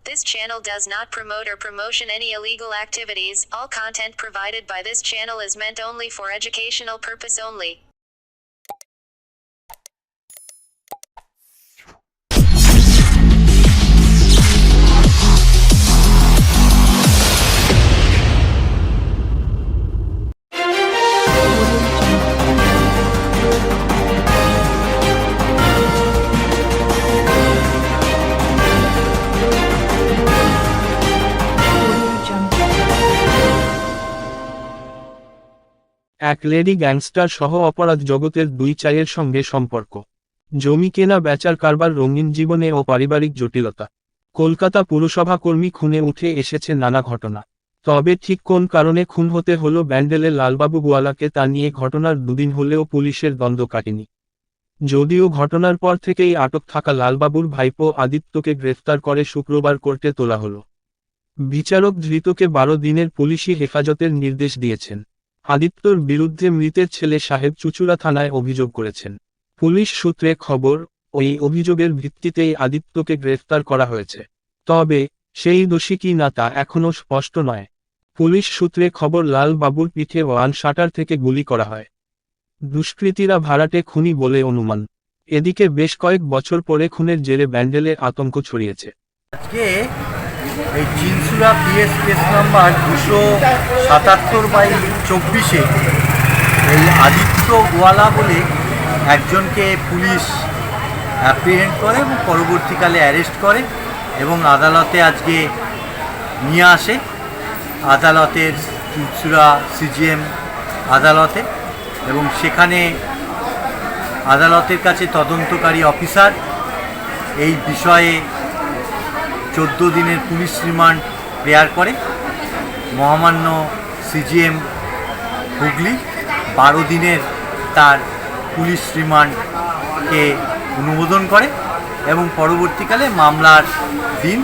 This channel does not promote or promotion any illegal activities. All content provided by this channel is meant only for educational purpose only. এক lady gangster সহ অপরাধ জগতের দুই চায়ের সঙ্গে সম্পর্ক, জমি কেনা বেচার কারবার, রঙিন জীবনে ও পারিবারিক জটিলতা। কলকাতা পুরসভা কর্মী খুনে উঠে এসেছে নানা ঘটনা। তবে ঠিক কোন কারণে খুন হতে হলো ব্যান্ডেলের লালবাবু গোয়ালাকে তা নিয়ে ঘটনার দুদিন হলেও পুলিশের দ্বন্দ্ব কাটেনি। যদিও ঘটনার পর থেকেই আটক থাকা লালবাবুর ভাইপো আদিত্যকে গ্রেফতার করে শুক্রবার কোর্টে তোলা হলো। বিচারক ধৃতকে 12 দিনের পুলিশি হেফাজতের নির্দেশ দিয়েছেন। আদিত্যর বিরুদ্ধে মৃতের ছেলে সাহেব চুচুড়া থানায় অভিযোগ করেছেন। পুলিশ সূত্রে খবর, ওই অভিযোগের ভিত্তিতেই আদিত্যকে গ্রেফতার করা হয়েছে। তবে সেই দোষী কি না তা এখনও স্পষ্ট নয়। পুলিশ সূত্রে খবর, লাল বাবুর পিঠে ওয়ান শাটার থেকে গুলি করা হয়। দুষ্কৃতীরা ভাড়াটে খুনি বলে অনুমান। এদিকে বেশ কয়েক বছর পরে খুনের জেরে ব্যান্ডেলে আতঙ্ক ছড়িয়েছে। আজকে এই চিনসুরা পিএস কেস নাম্বার 277/24 এই আদিত্য গোয়ালা বলে একজনকে পুলিশ অ্যাপ্রিহেন্ড করে এবং পরবর্তীকালে অ্যারেস্ট করে এবং আদালতে আজকে নিয়ে আসে। আদালতের চিনসুরা সিজিএম আদালতে, এবং সেখানে আদালতের কাছে তদন্তকারী অফিসার এই বিষয়ে 14 দিনের পুলিশ রিমান্ড প্রেয়ার করে। মহামান্য সিজিএম হুগলি 12 দিনের তার পুলিশ রিমান্ডকে অনুমোদন করে এবং পরবর্তীকালে মামলার দিন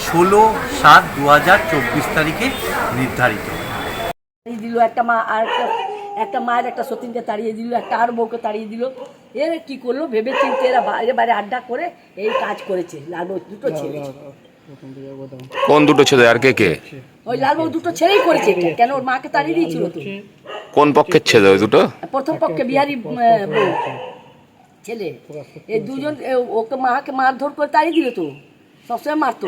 16/7/2024 তারিখে নির্ধারিত। দিল একটা মা, আর একটা মায়ের একটা সতীনকে তাড়িয়ে দিল, একটা আর বউকে তাড়িয়ে দিল। এর কি করলো ভেবে চিনতে এরা বাইরে বাইরে আড্ডা করে এই কাজ করেছে। লালবাবু দুটো ছেলে। কোন দুটো ছেলে আর কে কে? ওই লালবাবু দুটো ছেলেই করেছে। কেন ওর মাকে তাড়িয়ে দিয়েছিল তো। কোন পক্ষের ছেলে ওই দুটো? প্রথম পক্ষে বিহারি বউ ছেলে। এই দুজন ওকে মাকে মারধর করে তাড়িয়ে দিল তো, সবসময় মারতো।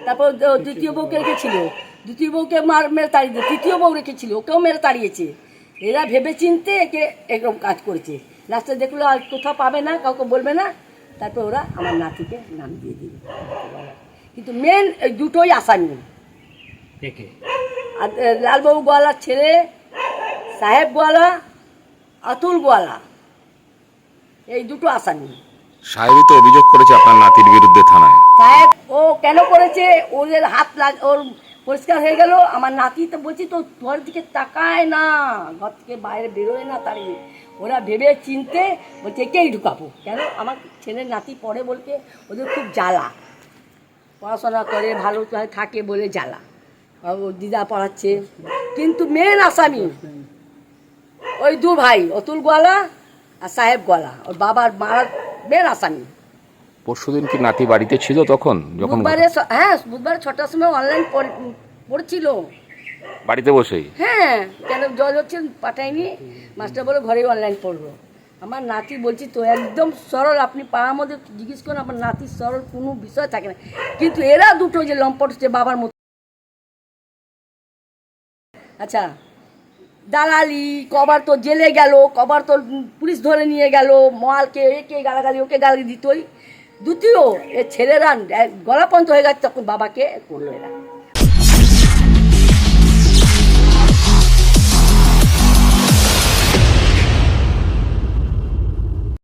তারপর দ্বিতীয় বউকে রেখেছিল, দ্বিতীয় বউকে মেরে তাড়িয়ে দিল। তৃতীয় বউ রেখেছিল, ওকেও মেরে তাড়িয়েছে। এরা ভেবে চিনতে একে এরকম কাজ করেছে। লাস্টে দেখলো আর কোথাও পাবে না, কাউকে বলবে না, তারপর ওরা আমার নাতিকে নাম দিয়ে দিল। কিন্তু মেন এই দুটোই আসামি। আর লালবাবু গোয়ালার ছেলে সাহেব গোয়ালা, অতুল গোয়ালা, এই দুটো আসামি। সাহেবই তো অভিযোগ করেছে আপনার নাতির বিরুদ্ধে থানায়। সাহেব ও কেন করেছে, ওদের হাত ওর পরিষ্কার হয়ে গেল। আমার নাতি তো বলছি তো ঘর দিকে তাকায় না, ঘর থেকে বাইরে বেরোয় না। তাড়িয়ে ওরা ভেবে চিনতে বলছে একেই ঢুকাবো। কেন আমার ছেলের নাতি পড়ে বলতে ওদের খুব জ্বালা, পড়াশোনা করে ভালো থাকে বলে জ্বালা। ওর দিদা পড়াচ্ছে। কিন্তু মেন আসামি ওই দু ভাই, অতুল গোয়ালা আর সাহেব গোয়ালা, ওর বাবার মার মেন আসামি। পরশুদিন কি নাতি বাড়িতে ছিল তখন যখন? হ্যাঁ, বুধবারে 6টার সময় অনলাইন পড়ছিল বাড়িতে বসেই। হ্যাঁ, কেন জল হচ্ছে পাঠায়নি, মাস্টার বলে ঘরেই অনলাইন পড়বো। আমার নাতি বলছি তো একদম সরল, আপনি পাড়ার মধ্যে জিজ্ঞেস করুন, আমার নাতির সরল কোনো বিষয় থাকে না। কিন্তু এরা দুটো যে লম্পট হচ্ছে বাবার মতো। আচ্ছা, দালালি, কবার তো জেলে গেল, কবার তো পুলিশ ধরে নিয়ে গেল, মালকে একে গালাগালি ওকে গালি দিতই। দ্বিতীয় এ ছেলেরা গলাপন্ত হয়ে গেছে, তখন বাবাকে করলো এরা।